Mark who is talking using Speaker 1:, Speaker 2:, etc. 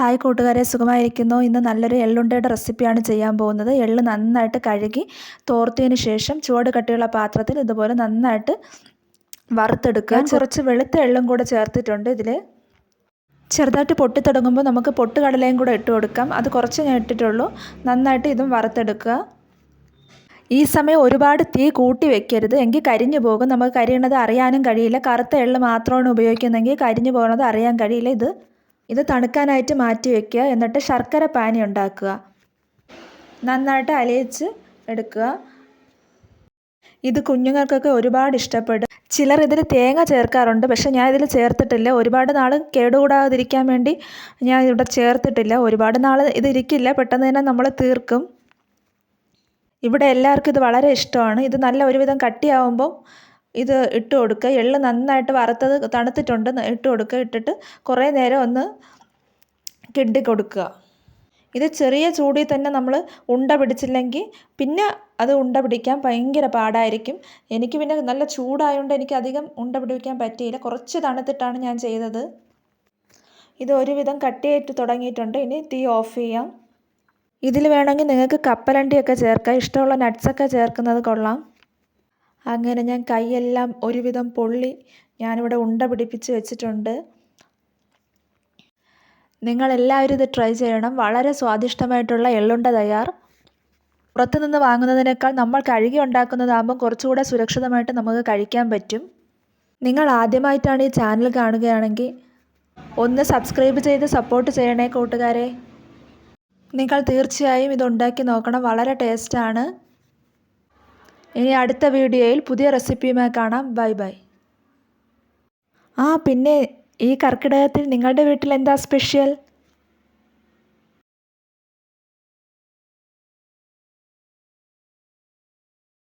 Speaker 1: Hi കൂട്ടുകാരെ, സുഖമായിരിക്കുന്നു. ഇന്ന് നല്ലൊരു എള്ളുണ്ടയുടെ റെസിപ്പിയാണ് ചെയ്യാൻ പോകുന്നത്. എള്ള് നന്നായിട്ട് കഴുകി തോർത്തിയതിന് ശേഷം ചുവട് കട്ടിയുള്ള പാത്രത്തിൽ ഇതുപോലെ നന്നായിട്ട് വറുത്തെടുക്കുക. ഞാൻ കുറച്ച് വെളുത്ത എള്ളും കൂടെ ചേർത്തിട്ടുണ്ട്. ഇതിൽ ചെറുതായിട്ട് പൊട്ടി തുടങ്ങുമ്പോൾ നമുക്ക് പൊട്ടുകടലയും കൂടെ ഇട്ട് കൊടുക്കാം. അത് കുറച്ച് ഞാൻ ഇട്ടിട്ടുള്ളൂ. നന്നായിട്ട് ഇതും വറുത്തെടുക്കുക. ഈ സമയം ഒരുപാട് തീ കൂട്ടി വെക്കരുത്, എങ്കിൽ കരിഞ്ഞു പോകും. നമുക്ക് കരിയണത് അറിയാനും കഴിയില്ല. കറുത്ത എള്ള് മാത്രമാണ് ഉപയോഗിക്കുന്നതെങ്കിൽ കരിഞ്ഞു പോകുന്നത് അറിയാൻ കഴിയില്ല. ഇത് തണുക്കാനായിട്ട് മാറ്റി വയ്ക്കുക. എന്നിട്ട് ശർക്കര പാനി ഉണ്ടാക്കുക. നന്നായിട്ട് അലിയിച്ച് എടുക്കുക. ഇത് കുഞ്ഞുങ്ങൾക്കൊക്കെ ഒരുപാട് ഇഷ്ടപ്പെടും. ചിലർ ഇതിൽ തേങ്ങ ചേർക്കാറുണ്ട്, പക്ഷേ ഞാൻ ഇതിൽ ചേർത്തിട്ടില്ല. ഒരുപാട് നാൾ കേടുകൂടാതിരിക്കാൻ വേണ്ടി ഞാൻ ഇവിടെ ചേർത്തിട്ടില്ല. ഒരുപാട് നാൾ ഇതിരിക്കില്ല, പെട്ടെന്ന് തന്നെ നമ്മൾ തീർക്കും. ഇവിടെ എല്ലാവർക്കും ഇത് വളരെ ഇഷ്ടമാണ്. ഇത് നല്ല ഒരുവിധം കട്ടിയാവുമ്പം ഇത് ഇട്ട് കൊടുക്കുക. എള്ള് നന്നായിട്ട് വറുത്തത് തണുത്തിട്ടുണ്ട്, ഇട്ട് കൊടുക്കുക. ഇട്ടിട്ട് കുറേ നേരം ഒന്ന് കിണ്ടി കൊടുക്കുക. ഇത് ചെറിയ ചൂടിൽ തന്നെ നമ്മൾ ഉണ്ട പിടിച്ചില്ലെങ്കിൽ പിന്നെ അത് ഉണ്ട പിടിക്കാൻ ഭയങ്കര പാടായിരിക്കും. എനിക്ക് പിന്നെ നല്ല ചൂടായതുകൊണ്ട് എനിക്ക് അധികം ഉണ്ട പിടിക്കാൻ പറ്റിയില്ല. കുറച്ച് തണുത്തിട്ടാണ് ഞാൻ ചെയ്തത്. ഇത് ഒരുവിധം കട്ടിയായിട്ട് തുടങ്ങിയിട്ടുണ്ട്. ഇനി തീ ഓഫ് ചെയ്യാം. ഇതിൽ വേണമെങ്കിൽ നിങ്ങൾക്ക് കപ്പലണ്ടിയൊക്കെ ചേർക്കാം. ഇഷ്ടമുള്ള നട്ട്സൊക്കെ ചേർക്കുന്നത് കൊള്ളാം. അങ്ങനെ ഞാൻ കൈയെല്ലാം ഒരുവിധം പൊള്ളി ഞാനിവിടെ ഉണ്ട പിടിപ്പിച്ച് വെച്ചിട്ടുണ്ട്. നിങ്ങളെല്ലാവരും ഇത് ട്രൈ ചെയ്യണം. വളരെ സ്വാദിഷ്ടമായിട്ടുള്ള എള്ളുണ്ട തയ്യാർ. പുറത്തുനിന്ന് വാങ്ങുന്നതിനേക്കാൾ നമ്മൾ കഴുകി ഉണ്ടാക്കുന്നതാകുമ്പം കുറച്ചുകൂടെ സുരക്ഷിതമായിട്ട് നമുക്ക് കഴിക്കാൻ പറ്റും. നിങ്ങൾ ആദ്യമായിട്ടാണ് ഈ ചാനൽ കാണുകയാണെങ്കിൽ ഒന്ന് സബ്സ്ക്രൈബ് ചെയ്ത് സപ്പോർട്ട് ചെയ്യണേ കൂട്ടുകാരെ. നിങ്ങൾ തീർച്ചയായും ഇത് ഉണ്ടാക്കി നോക്കണം. വളരെ ടേസ്റ്റാണ്. ഇനി അടുത്ത വീഡിയോയിൽ പുതിയ റെസിപ്പിയുമായി കാണാം. Bye bye. പിന്നെ ഈ കർക്കിടകത്തിൽ നിങ്ങളുടെ വീട്ടിൽ എന്താ സ്പെഷ്യൽ?